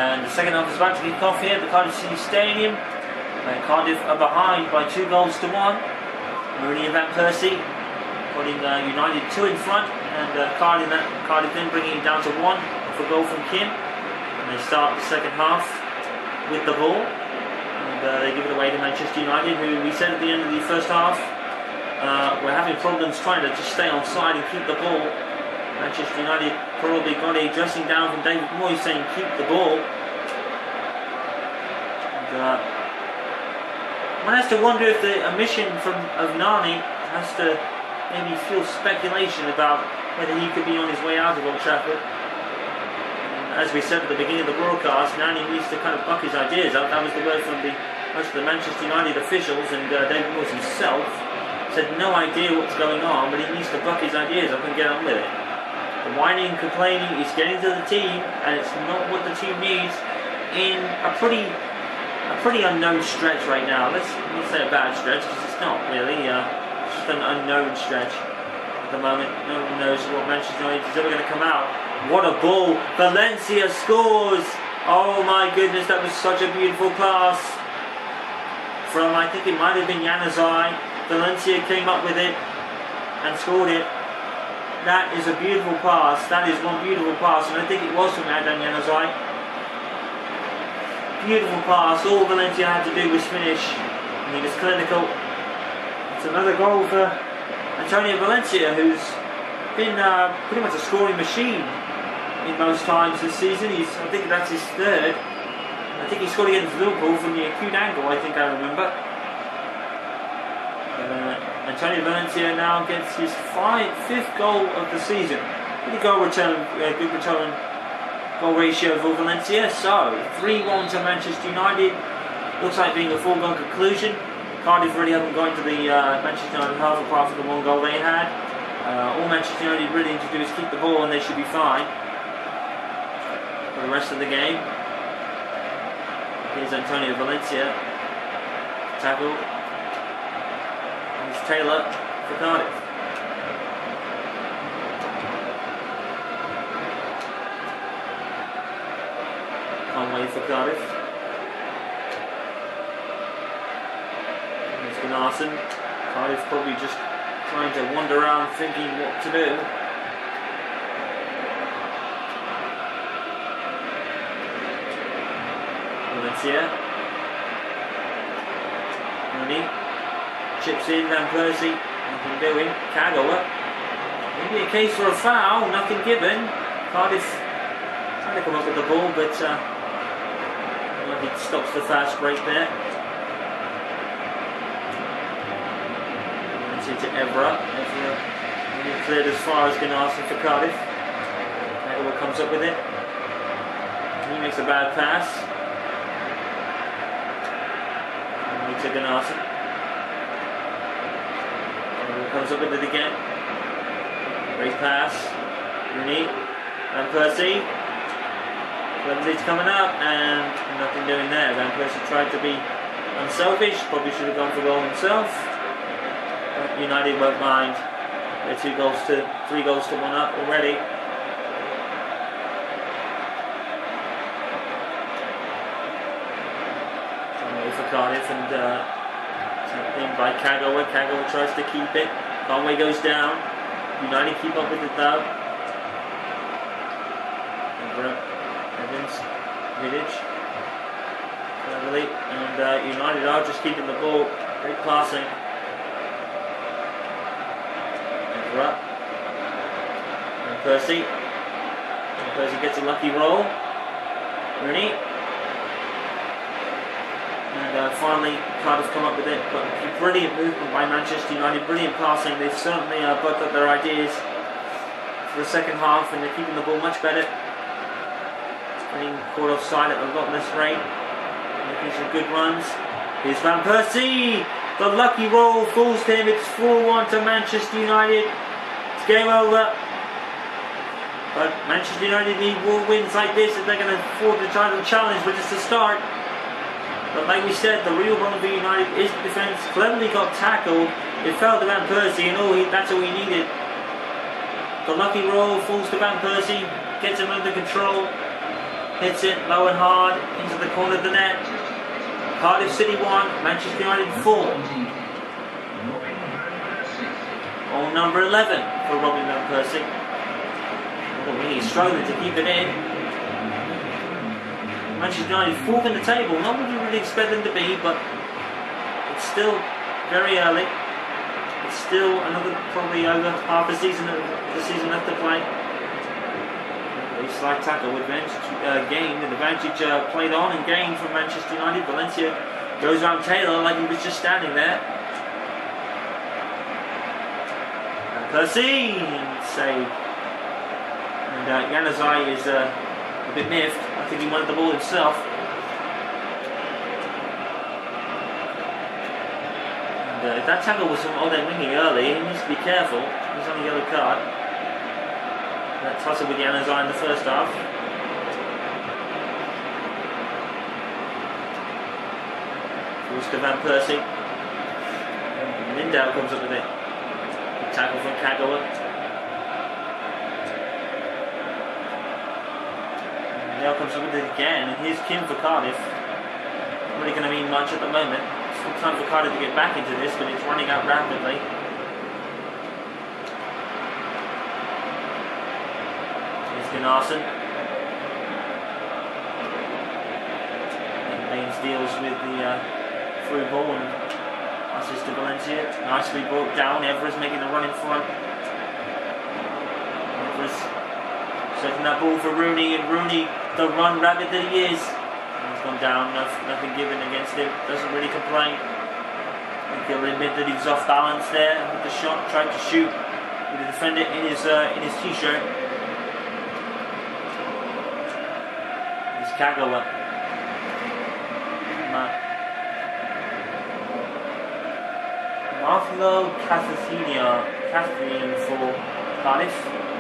And the second half is about to kick off here at the Cardiff City Stadium. Cardiff are behind by 2 goals to 1. Rooney and Van Persie putting United 2 in front, and Cardiff then bringing it down to 1 for a goal from Kim. And they start the second half with the ball, and they give it away to Manchester United, who we said at the end of the first half were having problems trying to just stay on side and keep the ball. Manchester United probably got a dressing down from David Moyes saying keep the ball. And, one has to wonder if the omission of Nani has to maybe fuel speculation about whether he could be on his way out of Old Trafford. As we said at the beginning of the broadcast, Nani needs to kind of buck his ideas up. That was the word from most of the Manchester United officials, and David Moyes himself said no idea what's going on, but he needs to buck his ideas up and get on with it. The whining and complaining is getting to the team, and it's not what the team needs in a pretty unknown stretch right now. Let's not say a bad stretch, because it's not really. It's just an unknown stretch at the moment. No one knows what Manchester United is ever going to come out. What a ball! Valencia scores! Oh my goodness, that was such a beautiful pass from, I think it might have been Januzaj. Valencia came up with it and scored it. That is a beautiful pass. That is one beautiful pass, and I think it was from Adam Januzaj. Beautiful pass. All Valencia had to do was finish, and he was clinical. It's another goal for Antonio Valencia, who's been pretty much a scoring machine in most times this season. I think that's his third. I think he scored against Liverpool from the acute angle, I think I remember. Antonio Valencia now gets his 5th goal of the season. Good goal return goal ratio for Valencia. So 3-1 to Manchester United. Looks like being a foregone conclusion. Cardiff really haven't gone to the Manchester United half apart from the 1 goal they had. All Manchester United really need to do is keep the ball, and they should be fine for the rest of the game. Here's Antonio Valencia. Tackle. Here's Taylor for Cardiff. Conway for Cardiff. Here's Gunnarsson. Cardiff probably just trying to wander around thinking what to do. Valencia. Rooney. Chips in, Van Persie. Nothing doing. Kagawa. Maybe a case for a foul. Nothing given. Cardiff trying to come up with the ball, but he stops the fast break there. To Evra. Evra cleared as far as Gunnarsson for Cardiff. Kagawa comes up with it. He makes a bad pass. To Gunnarsson. Comes up with it again. Great pass. Rooney. Van Persie. Clemens coming up, and nothing doing there. Van Persie tried to be unselfish. Probably should have gone for goal himself. But United won't mind. They're 3 goals to 1 up already. For Cardiff, and tapped in by Kagawa. Kagawa tries to keep it. Conway goes down. United keep up with it though. Evans, Vidic, cleverly, and United are just keeping the ball. Great passing. And Persie. And Persie gets a lucky roll. Rooney. And finally, Cardiff come up with it. But brilliant movement by Manchester United, brilliant passing. They've certainly bucked up their ideas for the second half, and they're keeping the ball much better. Being caught offside at a lot less rate. Making some good runs. Here's Van Persie. The lucky roll falls to him. It's 4-1 to Manchester United. It's game over. But Manchester United need more wins like this if they're going to afford the title challenge, but it's a start. But like we said, the real problem for United is the defence. Cleverly got tackled. It fell to Van Persie, and that's all he needed. The lucky roll falls to Van Persie, gets him under control. hits it low and hard into the corner of the net. Cardiff City 1, Manchester United 4. Goal number 11 for Robin van Persie. Really struggling to keep it in. Manchester United 4th in the table. Not what you really expect them to be, but it's still very early. It's still another probably over half the season left to play. A slight tackle with gained an advantage played on and gained from Manchester United. Valencia goes around Taylor like he was just standing there. And Persie save. And Januzaj is a bit miffed. I think he wanted the ball himself. And if that tackle was from Odemwingie early, he needs to be careful. He's on a yellow card. That tussle with Januzaj in the first half. Forced to Van Persie. Lindau comes up with it. Good tackle from Kagawa. Lindau comes up with it again, and here's Kim for Cardiff. Not really going to mean much at the moment. Still time for Cardiff to get back into this, but it's running out rapidly. Gunnarsson. Baines deals with the through ball and passes to Valencia. Nicely brought down. Evra's making a run in front. Evra's setting that ball for Rooney, and Rooney, the run rabbit that he is. He's gone down. Nothing given against him. Doesn't really complain. I think he'll admit that he was off balance there with the shot. Tried to shoot with the defender in his t-shirt. Kagawa. Marcelo Catherine for Cardiff.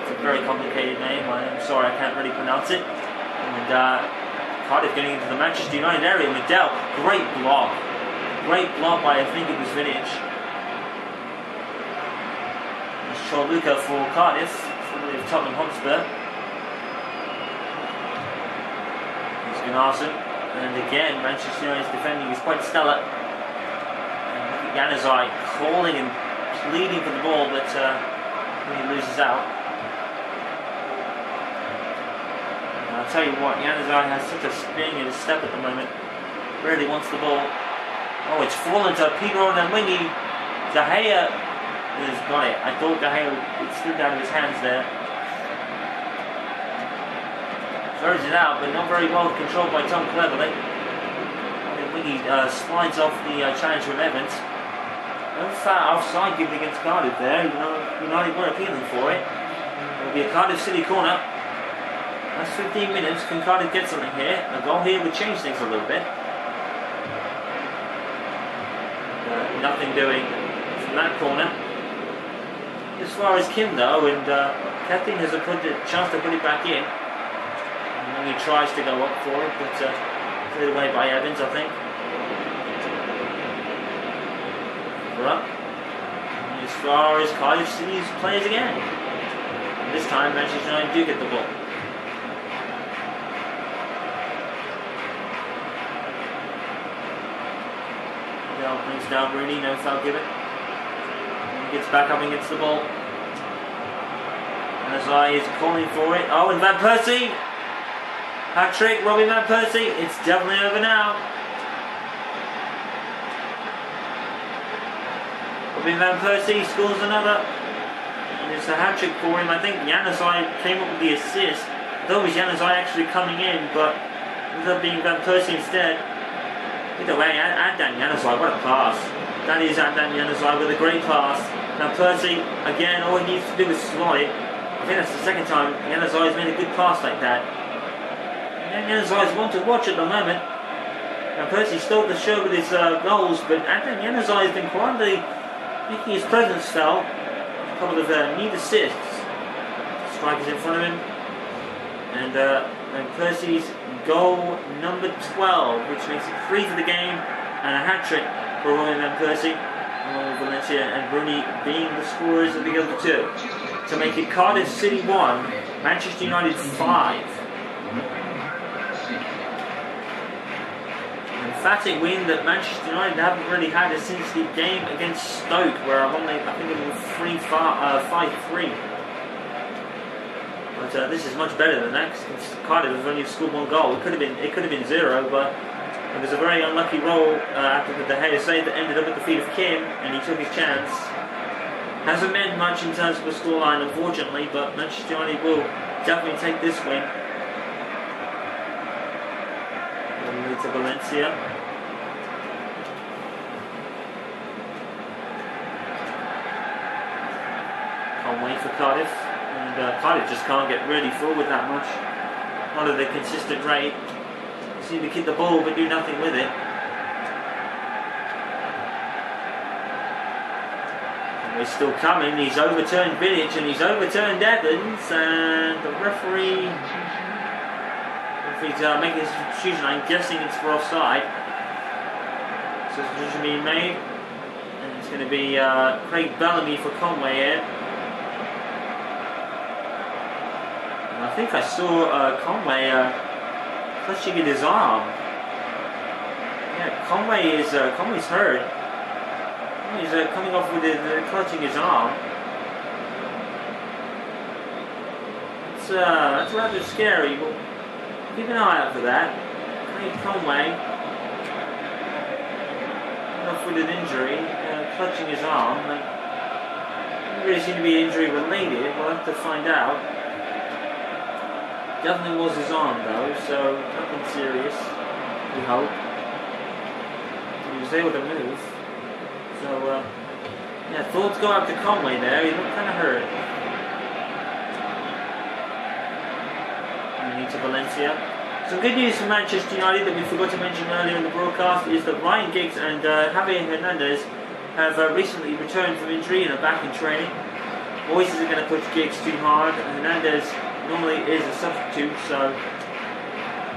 It's a very complicated name. I'm sorry, I can't really pronounce it. And Cardiff getting into the Manchester United area. Medell, great block. Great block by, I think it was Vidic. It's Chorluka for Cardiff, formerly of Tottenham Hotspur. Gunnarsson, and again Manchester United's defending is quite stellar. And Januzaj calling and pleading for the ball, but he loses out. And I'll tell you what, Januzaj has such a spin in his step at the moment. Really wants the ball. Oh, it's fallen to Peter Odemwingie. De Gea has got it. I thought De Gea would slip out of his hands there. Throws it out, but not very well controlled by Tom Cleverley. Wiggy slides off the challenge from Evans. No foul offside given against Cardiff there. United were appealing for it. It'll be a Cardiff City corner. That's 15 minutes. Can Cardiff get something here? A goal here would change things a little bit. Nothing doing from that corner. As far as Kim though, and Kathleen has a chance to put it back in. He tries to go up for it, but cleared away by Evans, I think. We're up. As far as Cardiff City's players again. And this time Manchester United do get the ball. Now brings down Rooney, no foul given. And he gets back up and gets the ball. And Januzaj is calling for it. Oh, and Van Persie! Hat-trick, Robin van Persie. It's definitely over now. Robin van Persie scores another. And it's a hat-trick for him. I think Januzaj came up with the assist. I thought it was Januzaj actually coming in, but it ended up being Van Persie instead. Either way, Adnan Januzaj, what a pass. That is Adnan Januzaj with a great pass. Now Persie, again, all he needs to do is slot it. I think that's the second time Januzaj has made a good pass like that. Januzaj is one to watch at the moment. Now Persie stole the show with his goals, but Adnan Januzaj has been quietly making his presence felt. A couple of neat assists. Strikers in front of him. And Persie's goal number 12, which makes it 3 for the game, and a hat-trick for Robin van Persie, along with Valencia and Rooney being the scorers of the other two. To make it Cardiff City 1, Manchester United 5. emphatic win that Manchester United haven't really had since the game against Stoke, where I think it was 5-3. But this is much better than that. Cardiff have only scored 1 goal. It could have been 0, but it was a very unlucky roll after the De Gea save that ended up at the feet of Kim, and he took his chance. Hasn't meant much in terms of a scoreline, unfortunately, but Manchester United will definitely take this win. To Valencia. Conway for Cardiff, and Cardiff just can't get really forward that much. Not at a consistent rate. They seem to keep the ball but do nothing with it. Conway's still coming. He's overturned Vidic and he's overturned Evans, and the referee. If he's making this substitution, I'm guessing it's for offside. So substitution being made, and it's going to be Craig Bellamy for Conway here. And I think I saw Conway clutching at his arm. Yeah, Conway's hurt. He's coming off with clutching his arm. That's rather scary. But keep an eye out for that. Craig Conway, off with an injury, clutching his arm. Doesn't really seem to be injury related. We'll have to find out. Definitely was his arm though, so nothing serious. We hope. He was able to move. So yeah, thoughts go out to Conway there. He looked kind of hurt. To Valencia. Some good news for Manchester United that we forgot to mention earlier in the broadcast is that Ryan Giggs and Javier Hernandez have recently returned from injury and are back in training. Moyes isn't going to push Giggs too hard. Hernandez normally is a substitute, so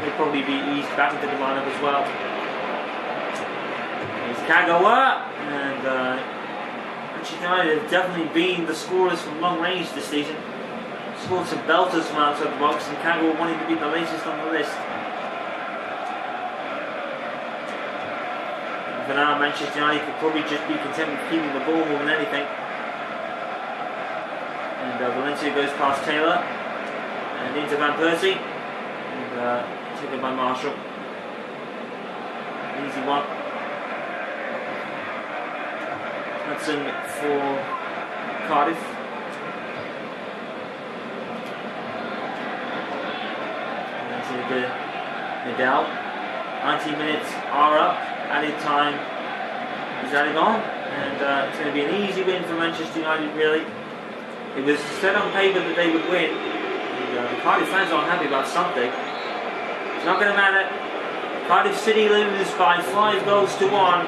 he'll probably be eased back into the lineup as well. Here's Kagawa, and Manchester United have definitely been the scorers from long range this season. Scored some belters from outside the box, and Kagawa wanting to be the latest on the list. And for now, Manchester United could probably just be content with keeping the ball more than anything. And Valencia goes past Taylor and into Van Persie, and taken by Marshall. Easy one. Hudson for Cardiff. Nadal. 90 minutes are up. Added time is added on, and it's going to be an easy win for Manchester United. Really, it was said on paper that they would win. And, Cardiff fans aren't happy about something. It's not going to matter. Cardiff City lose by 5 goals to 1.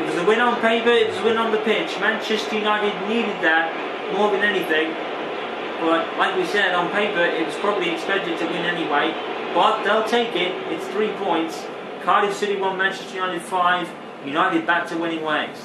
It was a win on paper. It was a win on the pitch. Manchester United needed that more than anything. But like we said, on paper, it was probably expected to win anyway. But they'll take it. It's 3 points. Cardiff City 1, Manchester United 5. United back to winning ways.